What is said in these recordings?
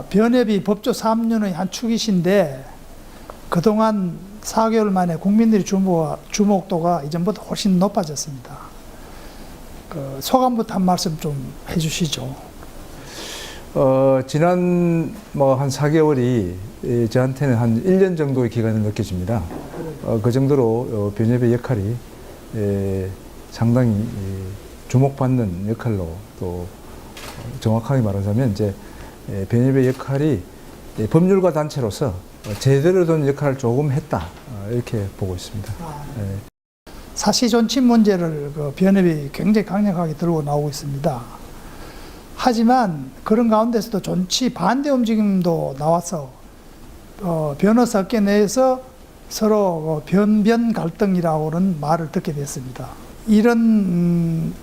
변협이 법조 3년의 한 축이신데 그동안 4개월 만에 국민들의 주목도가 이전보다 훨씬 높아졌습니다. 소감부터 한 말씀 좀 해주시죠. 지난 한 4개월이 저한테는 한 1년 정도의 기간을 느껴집니다. 그 정도로 변협의 역할이 상당히 주목받는 역할로, 또 정확하게 말하자면 이제 변협의 역할이 법률가 단체로서 제대로 된 역할을 조금 했다, 이렇게 보고 있습니다. 사시존치 문제를 변협이 굉장히 강력하게 들고 나오고 있습니다. 하지만 그런 가운데서도 존치 반대 움직임도 나와서 변호사 업계 내에서 서로 변변 갈등이라고는 말을 듣게 됐습니다. 이런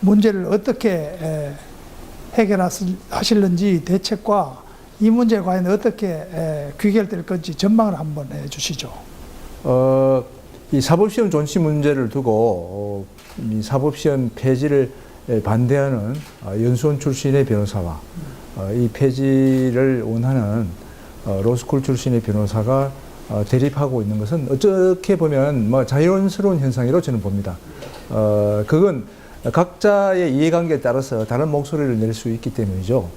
문제를 어떻게 해결하실는지 대책과 이 문제에 과연 어떻게 귀결될 건지 전망을 한번 해주시죠. 이 사법시험 존치 문제를 두고 이 사법시험 폐지를 반대하는 연수원 출신의 변호사와 이 폐지를 원하는 로스쿨 출신의 변호사가 대립하고 있는 것은 어떻게 보면 자연스러운 현상이라고 저는 봅니다. 그건 각자의 이해관계에 따라서 다른 목소리를 낼 수 있기 때문이죠.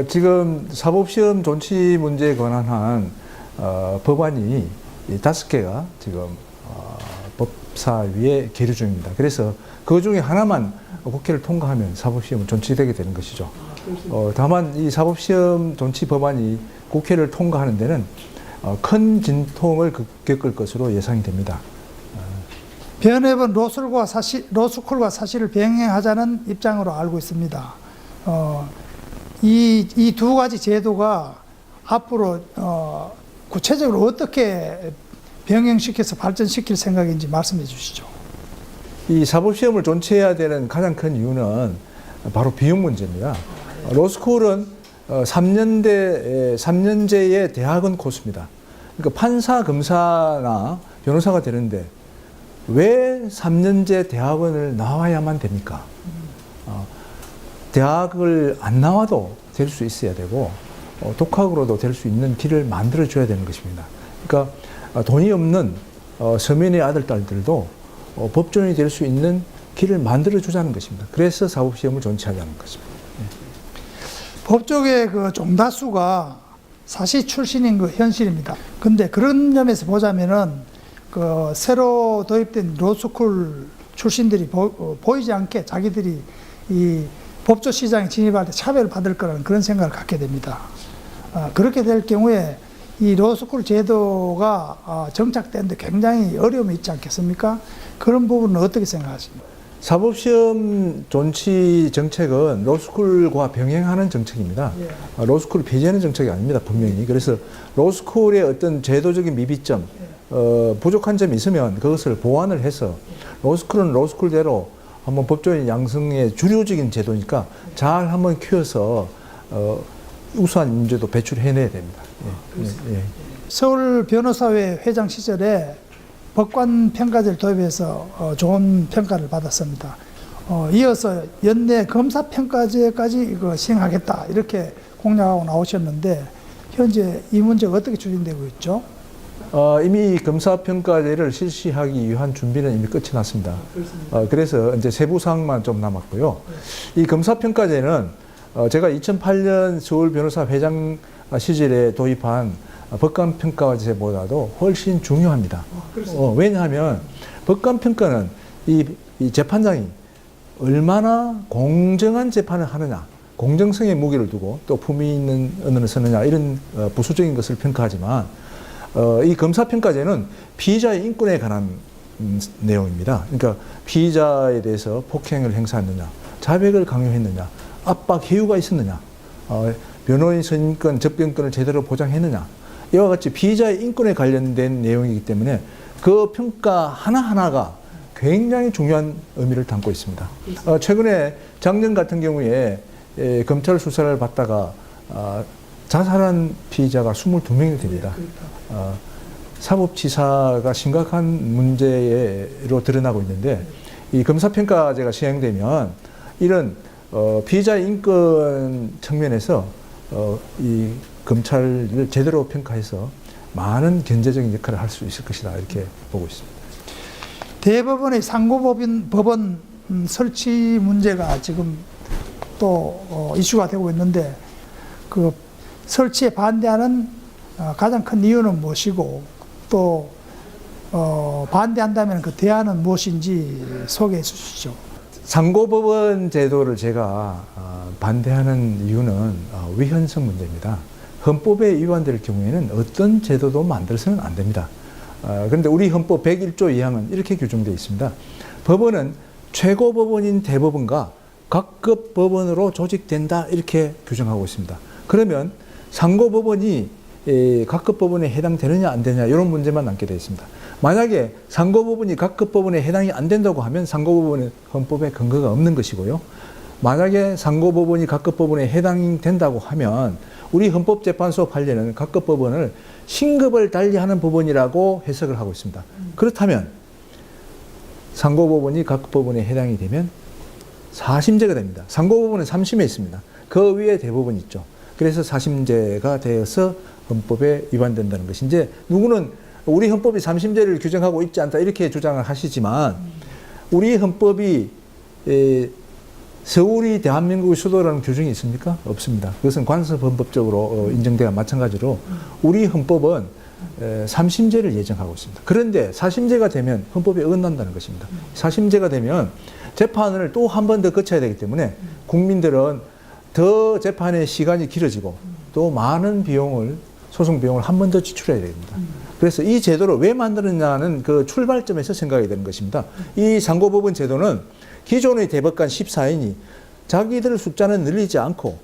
지금 사법시험 존치 문제에 관한 법안이 5개가 지금 법사위에 계류 중입니다. 그래서 그 중에 하나만 국회를 통과하면 사법시험은 존치되게 되는 것이죠. 다만 이 사법시험 존치 법안이 국회를 통과하는 데는 큰 진통을 겪을 것으로 예상이 됩니다. 변협은 로스쿨과 사실을 병행하자는 입장으로 알고 있습니다. 이 두 가지 제도가 앞으로 구체적으로 어떻게 병행시켜서 발전시킬 생각인지 말씀해 주시죠. 이 사법시험을 존치해야 되는 가장 큰 이유는 바로 비용 문제입니다. 로스쿨은 3년제의 대학원 코스입니다. 그러니까 판사, 검사나 변호사가 되는데 왜 3년제 대학원을 나와야만 됩니까? 대학을 안 나와도 될 수 있어야 되고 독학으로도 될 수 있는 길을 만들어줘야 되는 것입니다. 그러니까 돈이 없는 서민의 아들, 딸들도 법조인이 될 수 있는 길을 만들어주자는 것입니다. 그래서 사법시험을 존치하자는 것입니다. 법조계 종다수가 사시 출신인 현실입니다. 근데 그런 점에서 보자면은 새로 도입된 로스쿨 출신들이 보이지 않게 자기들이 이 법조 시장에 진입할 때 차별을 받을 거라는 그런 생각을 갖게 됩니다. 그렇게 될 경우에 이 로스쿨 제도가 정착되는데 굉장히 어려움이 있지 않겠습니까? 그런 부분은 어떻게 생각하십니까? 사법시험 존치 정책은 로스쿨과 병행하는 정책입니다. 로스쿨 폐지하는 정책이 아닙니다, 분명히. 그래서 로스쿨의 어떤 제도적인 미비점, 부족한 점이 있으면 그것을 보완을 해서 로스쿨은 로스쿨대로 한번 법조인 양성의 주류적인 제도니까 잘 한번 키워서 우수한 인재도 배출해내야 됩니다. 서울 변호사회 회장 시절에 법관 평가제를 도입해서 좋은 평가를 받았습니다. 이어서 연내 검사 평가제까지 시행하겠다 이렇게 공약하고 나오셨는데 현재 이 문제가 어떻게 추진되고 있죠? 이미 검사평가제를 실시하기 위한 준비는 이미 끝이 났습니다. 그래서 이제 세부 사항만 좀 남았고요. 이 검사평가제는 제가 2008년 서울 변호사 회장 시절에 도입한 법관평가제보다도 훨씬 중요합니다. 왜냐하면 법관평가는 이 재판장이 얼마나 공정한 재판을 하느냐, 공정성에 무게를 두고 또 품위 있는 언어를 쓰느냐 이런 부수적인 것을 평가하지만 이 검사평가제는 피의자의 인권에 관한 내용입니다. 그러니까 피의자에 대해서 폭행을 행사했느냐, 자백을 강요했느냐, 압박, 해유가 있었느냐, 변호인 선임권, 접견권을 제대로 보장했느냐, 이와 같이 피의자의 인권에 관련된 내용이기 때문에 그 평가 하나하나가 굉장히 중요한 의미를 담고 있습니다. 최근에 작년 같은 경우에 검찰 수사를 받다가 자살한 피의자가 22명이 됩니다. 사법치사가 심각한 문제로 드러나고 있는데 이 검사평가제가 시행되면 이런 피의자 인권 측면에서 이 검찰을 제대로 평가해서 많은 견제적인 역할을 할 수 있을 것이다 이렇게 보고 있습니다. 대법원의 상고법원 설치 문제가 지금 또 이슈가 되고 있는데 그 설치에 반대하는 가장 큰 이유는 무엇이고 또 반대한다면 그 대안은 무엇인지 소개해 주시죠. 상고법원 제도를 제가 반대하는 이유는 위헌성 문제입니다. 헌법에 위반될 경우에는 어떤 제도도 만들어서는 안 됩니다. 그런데 우리 헌법 101조 2항은 이렇게 규정되어 있습니다. 법원은 최고법원인 대법원과 각급 법원으로 조직된다 이렇게 규정하고 있습니다. 그러면 상고법원이 각급 법원에 해당되느냐 안 되느냐 이런 문제만 남게 되어 있습니다. 만약에 상고법원이 각급 법원에 해당이 안 된다고 하면 상고법원은 헌법에 근거가 없는 것이고요. 만약에 상고법원이 각급 법원에 해당된다고 하면 우리 헌법재판소 판례는 각급 법원을 신급을 달리하는 법원이라고 해석을 하고 있습니다. 그렇다면 상고법원이 각급 법원에 해당이 되면 4심제가 됩니다. 상고법원은 3심에 있습니다. 그 위에 대법원이 있죠. 그래서 4심제가 되어서 헌법에 위반된다는 것이 이제 누구는 우리 헌법이 3심제를 규정하고 있지 않다 이렇게 주장을 하시지만 우리 헌법이 서울이 대한민국의 수도라는 규정이 있습니까? 없습니다. 그것은 관습헌법적으로 인정돼야 마찬가지로 우리 헌법은 3심제를 예정하고 있습니다. 그런데 4심제가 되면 헌법에 어긋난다는 것입니다. 4심제가 되면 재판을 또 한 번 더 거쳐야 되기 때문에 국민들은 더 재판의 시간이 길어지고 또 많은 비용을 소송 비용을 한 번 더 지출해야 됩니다. 그래서 이 제도를 왜 만들었냐는 그 출발점에서 생각이 되는 것입니다. 이 상고법원 제도는 기존의 대법관 14인이 자기들 숫자는 늘리지 않고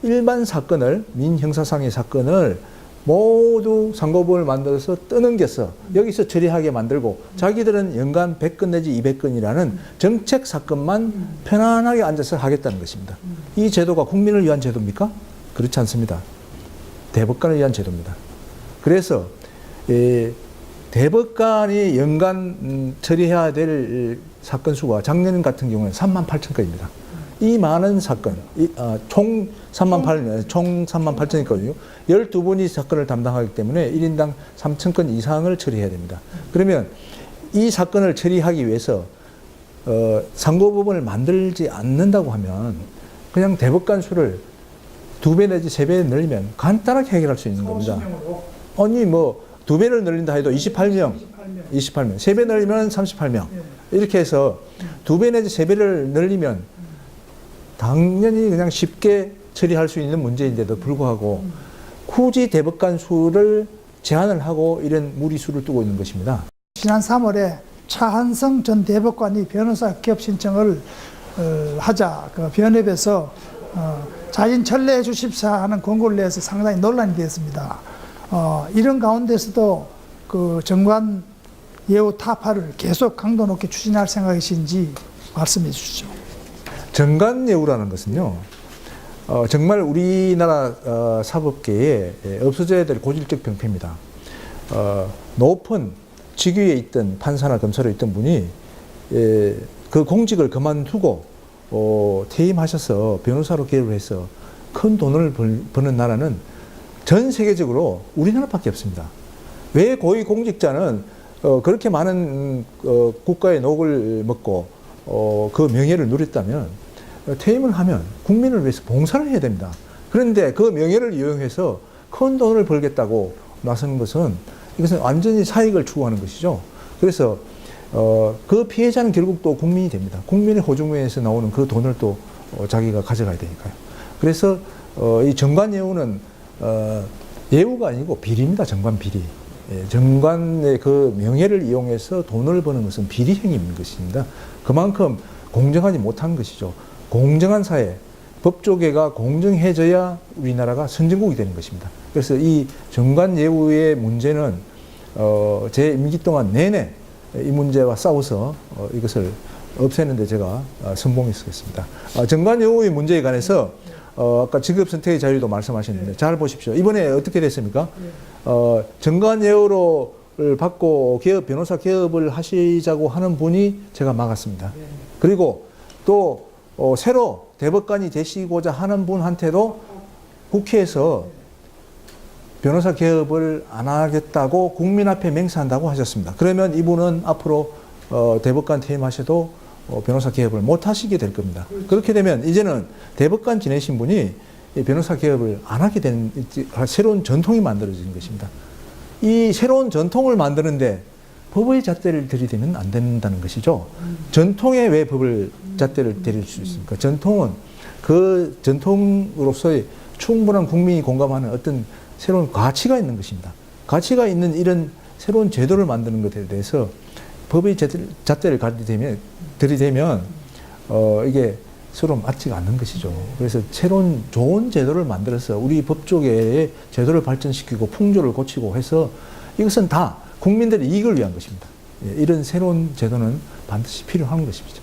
일반 사건을 민형사상의 사건을 모두 상고법을 만들어서 떠넘겨서 여기서 처리하게 만들고 자기들은 연간 100건 내지 200건이라는 정책 사건만 편안하게 앉아서 하겠다는 것입니다. 이 제도가 국민을 위한 제도입니까? 그렇지 않습니다. 대법관을 위한 제도입니다. 그래서 대법관이 연간 처리해야 될 사건 수가 작년 같은 경우는 38,000건입니다. 이 많은 사건, 총 38,000건이거든요. 12분이 사건을 담당하기 때문에 1인당 3,000건 이상을 처리해야 됩니다. 그러면 이 사건을 처리하기 위해서 상고법원을 만들지 않는다고 하면 그냥 대법관 수를 2배 내지 3배 늘리면 간단하게 해결할 수 있는 겁니다. 아니 뭐 2배를 늘린다 해도 28명. 3배 늘리면 38명. 이렇게 해서 2배 내지 3배를 늘리면 당연히 그냥 쉽게 처리할 수 있는 문제인데도 불구하고 굳이 대법관 수를 제한을 하고 이런 무리수를 두고 있는 것입니다. 지난 3월에 차한성 전 대법관이 변호사 개업 신청을 하자 그 변협에서 자진 철회해 주십사 하는 권고를 내서 상당히 논란이 되었습니다. 이런 가운데서도 그 정관 예우 타파를 계속 강도 높게 추진할 생각이신지 말씀해 주시죠. 정관 예우라는 것은요, 정말 우리나라 사법계에 없어져야 될 고질적 병폐입니다. 높은 직위에 있던 판사나 검사로 있던 분이 그 공직을 그만두고 퇴임하셔서 변호사로 개업을 해서 큰 돈을 버는 나라는 전 세계적으로 우리나라밖에 없습니다. 왜 고위 공직자는 그렇게 많은 국가의 녹을 먹고 그 명예를 누렸다면 퇴임을 하면 국민을 위해서 봉사를 해야 됩니다. 그런데 그 명예를 이용해서 큰 돈을 벌겠다고 나서는 것은 이것은 완전히 사익을 추구하는 것이죠. 그래서 그 피해자는 결국 또 국민이 됩니다. 국민의 호주머니에서 나오는 그 돈을 또 자기가 가져가야 되니까요. 그래서 이 정관 예우는 예우가 아니고 비리입니다. 정관 비리. 정관의 그 명예를 이용해서 돈을 버는 것은 비리 행위인 것입니다. 그만큼 공정하지 못한 것이죠. 공정한 사회, 법조계가 공정해져야 우리나라가 선진국이 되는 것입니다. 그래서 이 정관 예우의 문제는 제 임기 동안 내내 이 문제와 싸워서 이것을 없애는 데 제가 성공했었습니다. 정관 예우의 문제에 관해서 아까 직업 선택의 자유도 말씀하셨는데 잘 보십시오. 이번에 어떻게 됐습니까? 정관 예우를 받고 변호사 개업을 하시자고 하는 분이 제가 막았습니다. 그리고 또 새로 대법관이 되시고자 하는 분한테도 국회에서 변호사 개업을 안 하겠다고 국민 앞에 맹세한다고 하셨습니다. 그러면 이분은 앞으로 대법관 퇴임하셔도 변호사 개업을 못 하시게 될 겁니다. 그렇게 되면 이제는 대법관 지내신 분이 이 변호사 개업을 안 하게 된 새로운 전통이 만들어지는 것입니다. 이 새로운 전통을 만드는데 법의 잣대를 들이대면 안 된다는 것이죠. 전통에 왜 법을 잣대를 들일 수 있습니까? 전통은 그 전통으로서의 충분한 국민이 공감하는 어떤 새로운 가치가 있는 것입니다. 가치가 있는 이런 새로운 제도를 만드는 것에 대해서 법의 잣대를 들이대면 이게 서로 맞지가 않는 것이죠. 그래서 새로운 좋은 제도를 만들어서 우리 법조계의 제도를 발전시키고 풍조를 고치고 해서 이것은 다 국민들의 이익을 위한 것입니다. 이런 새로운 제도는 반드시 필요한 것입니다.